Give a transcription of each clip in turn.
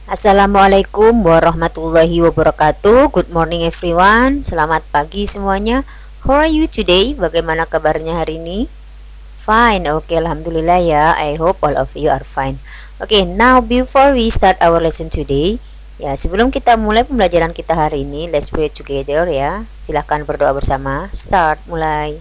Assalamualaikum warahmatullahi wabarakatuh. Good morning everyone. Selamat pagi semuanya. How are you today? Bagaimana kabarnya hari ini? Fine. Okay, alhamdulillah ya. I hope all of you are fine. Okay, now before we start our lesson today, ya sebelum kita mulai pembelajaran kita hari ini, let's pray together ya. Silahkan berdoa bersama. Start, mulai.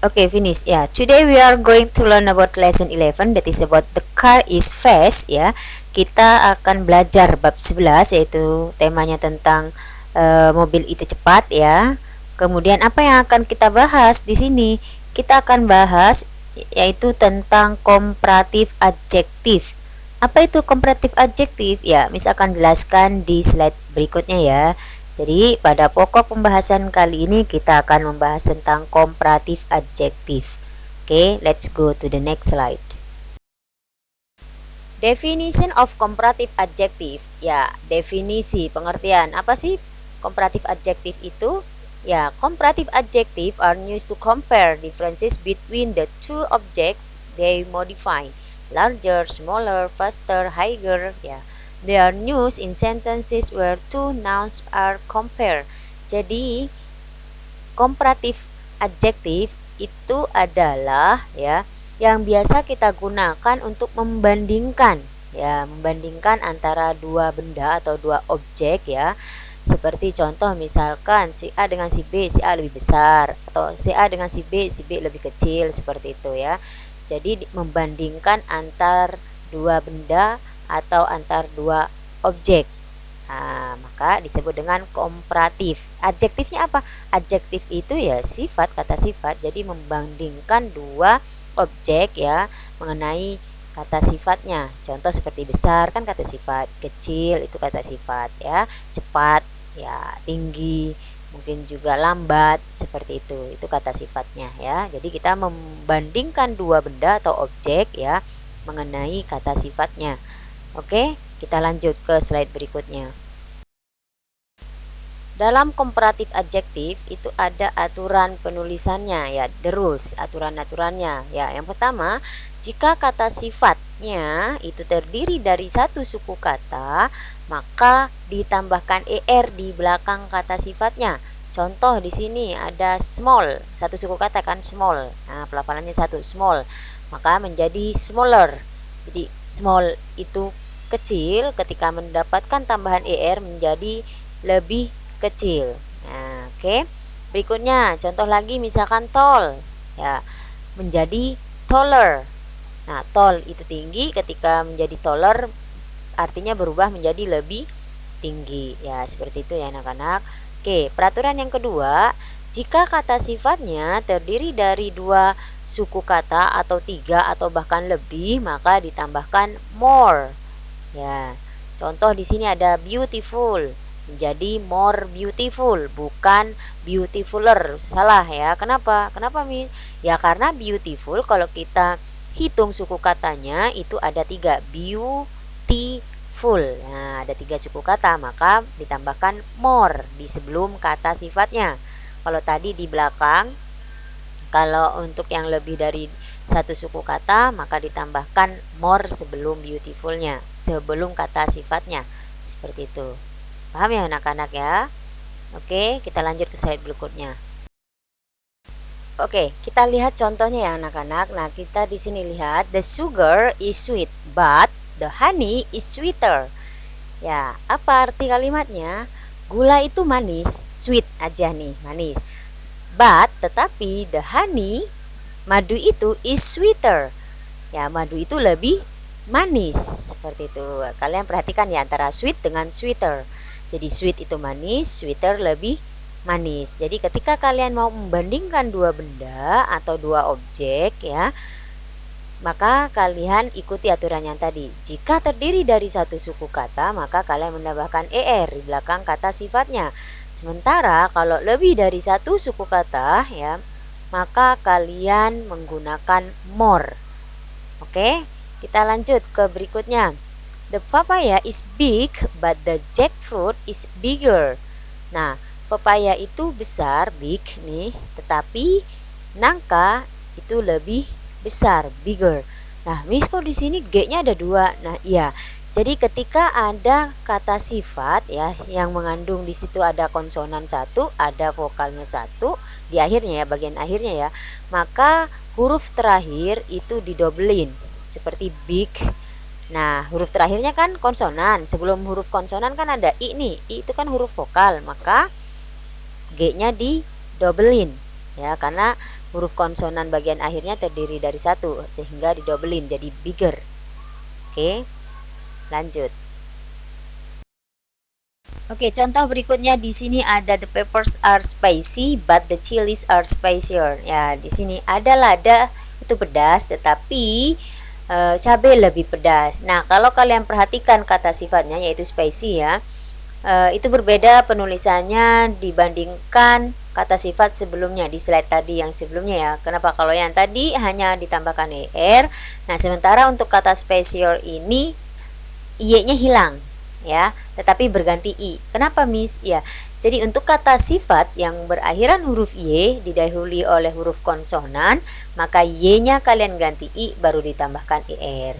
Okay, finish. Yeah, today we are going to learn about lesson 11, that is about the car is fast ya. Kita akan belajar bab 11, yaitu temanya tentang mobil itu cepat ya. Kemudian apa yang akan kita bahas di sini? Kita akan bahas yaitu tentang komparatif adjektif. Apa itu komparatif adjektif? Ya, misalkan jelaskan di slide berikutnya ya. Jadi pada pokok pembahasan kali ini kita akan membahas tentang komparatif adjektif. Oke, let's go to the next slide. Definition of comparative adjective. Ya, definisi, pengertian. Apa sih comparative adjective itu? Ya, comparative adjective are used to compare differences between the two objects they modify. Larger, smaller, faster, higher, ya. They are used in sentences where two nouns are compared. Jadi comparative adjective itu adalah ya yang biasa kita gunakan untuk membandingkan ya, membandingkan antara dua benda atau dua objek ya. Seperti contoh misalkan si A dengan si B, si A lebih besar, atau si A dengan si B lebih kecil, seperti itu ya. Jadi membandingkan antar dua benda atau antar dua objek. Nah, maka disebut dengan komparatif. Adjektifnya apa? Adjektif itu ya sifat, kata sifat. Jadi membandingkan dua objek ya mengenai kata sifatnya. Contoh seperti besar kan kata sifat, kecil itu kata sifat ya, cepat ya, tinggi, mungkin juga lambat, seperti itu kata sifatnya ya. Jadi kita membandingkan dua benda atau objek ya mengenai kata sifatnya. Oke, kita lanjut ke slide berikutnya. Dalam komparatif adjektif itu ada aturan penulisannya ya, the rules, aturan-aturannya ya. Yang pertama, jika kata sifatnya itu terdiri dari satu suku kata, maka ditambahkan er di belakang kata sifatnya. Contoh di sini ada small, satu suku kata kan small. Nah, pelafalannya satu, small. Maka menjadi smaller. Jadi small itu kecil, ketika mendapatkan tambahan er menjadi lebih kecil. Nah, oke. Berikutnya contoh lagi misalkan tall ya, menjadi taller. Nah, tall itu tinggi, ketika menjadi taller artinya berubah menjadi lebih tinggi ya, seperti itu ya anak-anak. Oke, peraturan yang kedua, jika kata sifatnya terdiri dari dua suku kata atau tiga atau bahkan lebih, maka ditambahkan more. Ya, contoh di sini ada beautiful menjadi more beautiful, bukan beautifuler. Salah ya. Kenapa? Kenapa, Mi? Ya karena beautiful kalau kita hitung suku katanya itu ada tiga, beautiful. Nah, ada tiga suku kata, maka ditambahkan more di sebelum kata sifatnya. Kalau tadi di belakang, kalau untuk yang lebih dari satu suku kata, maka ditambahkan more sebelum beautifulnya, sebelum kata sifatnya, seperti itu. Paham ya anak-anak ya? Oke, kita lanjut ke slide berikutnya. Oke, kita lihat contohnya ya anak-anak. Nah, kita di sini lihat the sugar is sweet but the honey is sweeter. Ya, apa arti kalimatnya? Gula itu manis, sweet aja nih, manis. But tetapi the honey, madu itu is sweeter. Ya, madu itu lebih manis, seperti itu. Kalian perhatikan ya antara sweet dengan sweeter. Jadi sweet itu manis, sweeter lebih manis. Jadi ketika kalian mau membandingkan dua benda atau dua objek ya, maka kalian ikuti aturan yang tadi. Jika terdiri dari satu suku kata, maka kalian menambahkan er di belakang kata sifatnya. Sementara kalau lebih dari satu suku kata ya, maka kalian menggunakan more. Oke, kita lanjut ke berikutnya. The papaya is big but the jackfruit is bigger. Nah, pepaya itu besar, big nih, tetapi nangka itu lebih besar, bigger. Nah, Miss kok di sini G-nya ada 2. Nah, iya. Jadi ketika ada kata sifat ya yang mengandung di situ ada konsonan 1, ada vokalnya 1 di akhirnya ya, bagian akhirnya ya, maka huruf terakhir itu didobelin seperti big. Nah, huruf terakhirnya kan konsonan. Sebelum huruf konsonan kan ada I nih. I itu kan huruf vokal, maka G-nya didobelin ya, karena huruf konsonan bagian akhirnya terdiri dari 1 sehingga didobelin jadi bigger. Oke, lanjut. Oke, contoh berikutnya di sini ada the peppers are spicy but the chilies are spicier. Ya, di sini ada lada itu pedas tetapi cabai lebih pedas. Nah, kalau kalian perhatikan kata sifatnya yaitu spicy ya, itu berbeda penulisannya dibandingkan kata sifat sebelumnya di slide tadi yang sebelumnya ya. Kenapa? Kalau yang tadi hanya ditambahkan er, nah sementara untuk kata spicier ini y-nya hilang ya, tetapi berganti i. Kenapa, Miss? Ya, jadi untuk kata sifat yang berakhiran huruf y didahului oleh huruf konsonan, maka y-nya kalian ganti i baru ditambahkan er.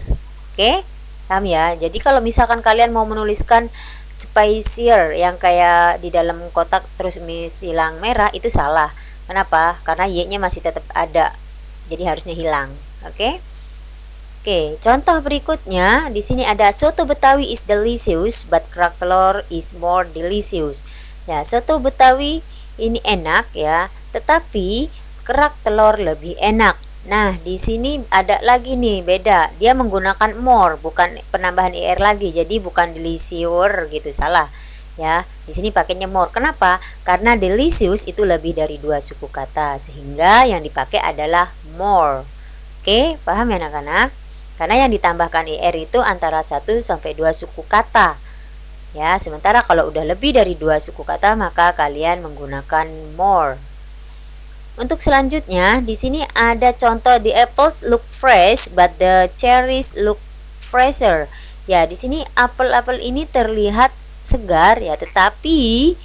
Oke? Paham ya? Jadi kalau misalkan kalian mau menuliskan spicier yang kayak di dalam kotak terus silang merah itu salah. Kenapa? Karena y-nya masih tetap ada. Jadi harusnya hilang. Oke? Oke, contoh berikutnya di sini ada soto Betawi is delicious but kerak telur is more delicious. Ya, soto Betawi ini enak ya, tetapi kerak telur lebih enak. Nah, di sini ada lagi nih beda. Dia menggunakan more, bukan penambahan er lagi. Jadi bukan delicious gitu, salah. Ya, di sini pakainya more. Kenapa? Karena delicious itu lebih dari 2 suku kata, sehingga yang dipakai adalah more. Oke, paham ya anak-anak? Karena yang ditambahkan er itu antara 1 sampai 2 suku kata. Ya, sementara kalau udah lebih dari 2 suku kata maka kalian menggunakan more. Untuk selanjutnya di sini ada contoh the apples look fresh but the cherries look fresher. Ya, di sini apel-apel ini terlihat segar ya, tetapi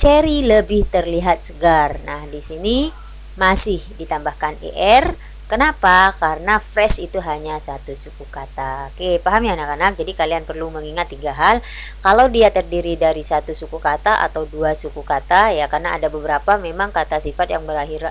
cherry lebih terlihat segar. Nah, di sini masih ditambahkan er. Kenapa? Karena fresh itu hanya 1 suku kata. Oke, paham ya anak-anak? Jadi kalian perlu mengingat 3 hal. Kalau dia terdiri dari 1 suku kata atau 2 suku kata ya, karena ada beberapa memang kata sifat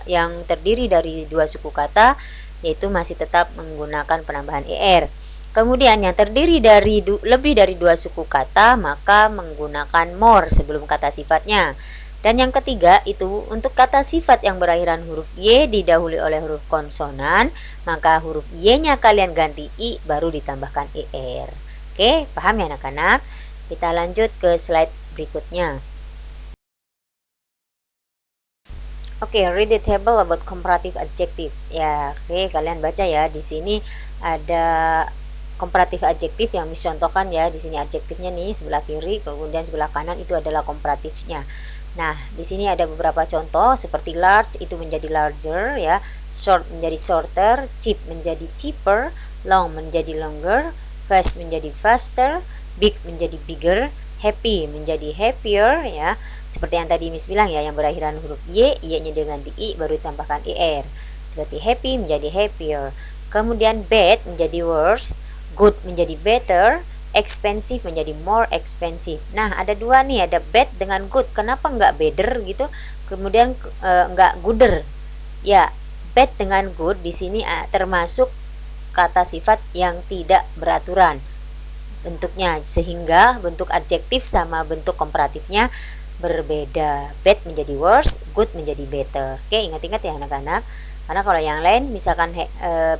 yang terdiri dari 2 suku kata yaitu masih tetap menggunakan penambahan er. Kemudian yang terdiri dari lebih dari 2 suku kata maka menggunakan more sebelum kata sifatnya. Dan yang ketiga itu untuk kata sifat yang berakhiran huruf y didahului oleh huruf konsonan, maka huruf y-nya kalian ganti i baru ditambahkan er. Oke, paham ya anak-anak? Kita lanjut ke slide berikutnya. Oke, read the table about comparative adjectives. Ya, oke, kalian baca ya. Di sini ada komparatif adjektif yang dicontohkan ya. Di sini adjektifnya nih sebelah kiri, kemudian sebelah kanan itu adalah komparatifnya. Nah, di sini ada beberapa contoh seperti large itu menjadi larger ya, short menjadi shorter, cheap menjadi cheaper, long menjadi longer, fast menjadi faster, big menjadi bigger, happy menjadi happier ya. Seperti yang tadi Miss bilang ya, yang berakhiran huruf y, y-nya diganti i baru ditambahkan er. Seperti happy menjadi happier. Kemudian bad menjadi worse, good menjadi better, expensive menjadi more expensive. Nah, ada 2 nih, ada bad dengan good. Kenapa nggak better gitu? Kemudian nggak gooder. Ya, bad dengan good di sini termasuk kata sifat yang tidak beraturan bentuknya, sehingga bentuk adjektif sama bentuk komparatifnya berbeda. Bad menjadi worse, good menjadi better. Oke, ingat-ingat ya anak-anak. Karena kalau yang lain misalkan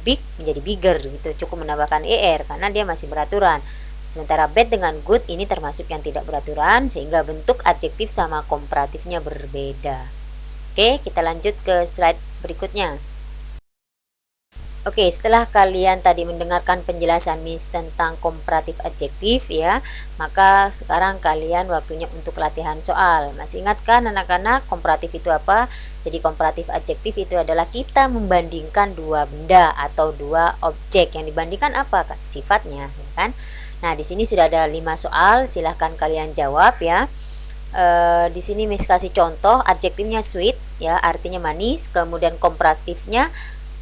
big menjadi bigger gitu, cukup menambahkan er karena dia masih beraturan. Sementara bad dengan good ini termasuk yang tidak beraturan sehingga bentuk adjektif sama komparatifnya berbeda. Oke, kita lanjut ke slide berikutnya. Oke, setelah kalian tadi mendengarkan penjelasan Miss tentang komparatif adjektif ya, maka sekarang kalian waktunya untuk latihan soal. Masih ingat kan anak-anak komparatif itu apa? Jadi komparatif adjektif itu adalah kita membandingkan 2 benda atau 2 objek. Yang dibandingkan apa? Sifatnya, ya kan? Nah, di sini sudah ada 5 soal, silahkan kalian jawab ya. Di sini Miss kasih contoh adjektifnya sweet ya, artinya manis, kemudian komparatifnya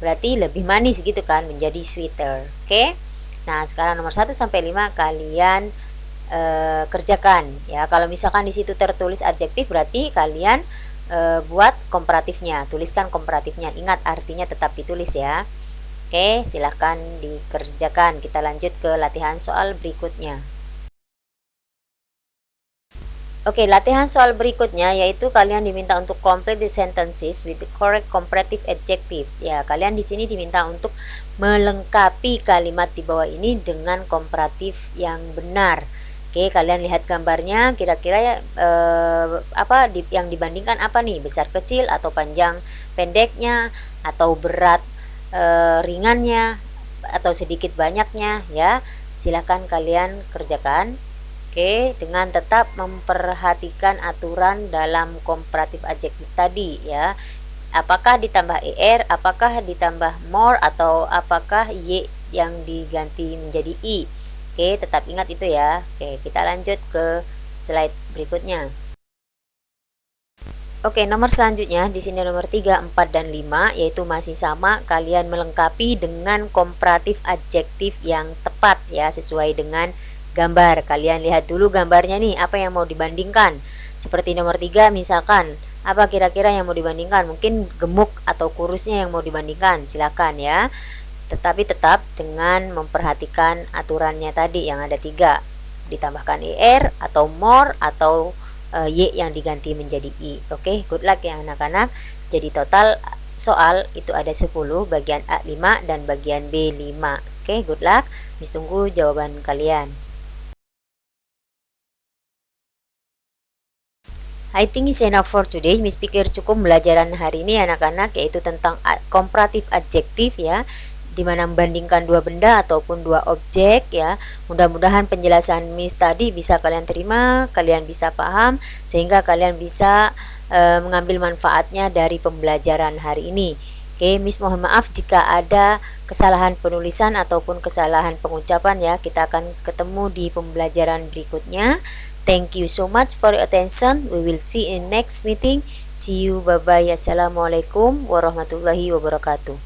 berarti lebih manis gitu kan, menjadi sweeter. Oke. Nah, sekarang nomor 1 sampai 5 kalian kerjakan ya. Kalau misalkan di situ tertulis adjektif, berarti kalian buat komparatifnya, tuliskan komparatifnya. Ingat artinya tetap ditulis ya. Oke, silahkan dikerjakan. Kita lanjut ke latihan soal berikutnya. Oke, latihan soal berikutnya yaitu kalian diminta untuk complete the sentences with the correct comparative adjectives. Ya, kalian di sini diminta untuk melengkapi kalimat di bawah ini dengan komparatif yang benar. Oke, kalian lihat gambarnya, kira-kira yang dibandingkan apa nih? Besar kecil atau panjang pendeknya, atau berat ringannya, atau sedikit banyaknya ya. Silahkan kalian kerjakan. Oke, dengan tetap memperhatikan aturan dalam komparatif adjektif tadi ya. Apakah ditambah er, apakah ditambah more, atau apakah y yang diganti menjadi i. Oke, tetap ingat itu ya. Oke, kita lanjut ke slide berikutnya. Oke, nomor selanjutnya di sini nomor 3, 4 dan 5 yaitu masih sama, kalian melengkapi dengan komparatif adjektif yang tepat ya, sesuai dengan gambar. Kalian lihat dulu gambarnya nih, apa yang mau dibandingkan. Seperti nomor 3 misalkan, apa kira-kira yang mau dibandingkan? Mungkin gemuk atau kurusnya yang mau dibandingkan. Silakan ya. Tetapi tetap dengan memperhatikan aturannya tadi yang ada 3. Ditambahkan er atau more atau y yang diganti menjadi i. Oke, good luck ya anak-anak. Jadi total soal itu ada 10, bagian A 5 dan bagian B 5. Oke, good luck. Miss tunggu jawaban kalian. I think it's enough for today. Miss pikir cukup pelajaran hari ini anak-anak, yaitu tentang komparatif adjektif ya, dimana membandingkan dua benda ataupun dua objek ya. Mudah-mudahan penjelasan Miss tadi bisa kalian terima, kalian bisa paham, sehingga kalian bisa mengambil manfaatnya dari pembelajaran hari ini. Oke, Miss mohon maaf jika ada kesalahan penulisan ataupun kesalahan pengucapan ya. Kita akan ketemu di pembelajaran berikutnya. Thank you so much for your attention. We will see in next meeting. See you, bye bye. Assalamualaikum warahmatullahi wabarakatuh.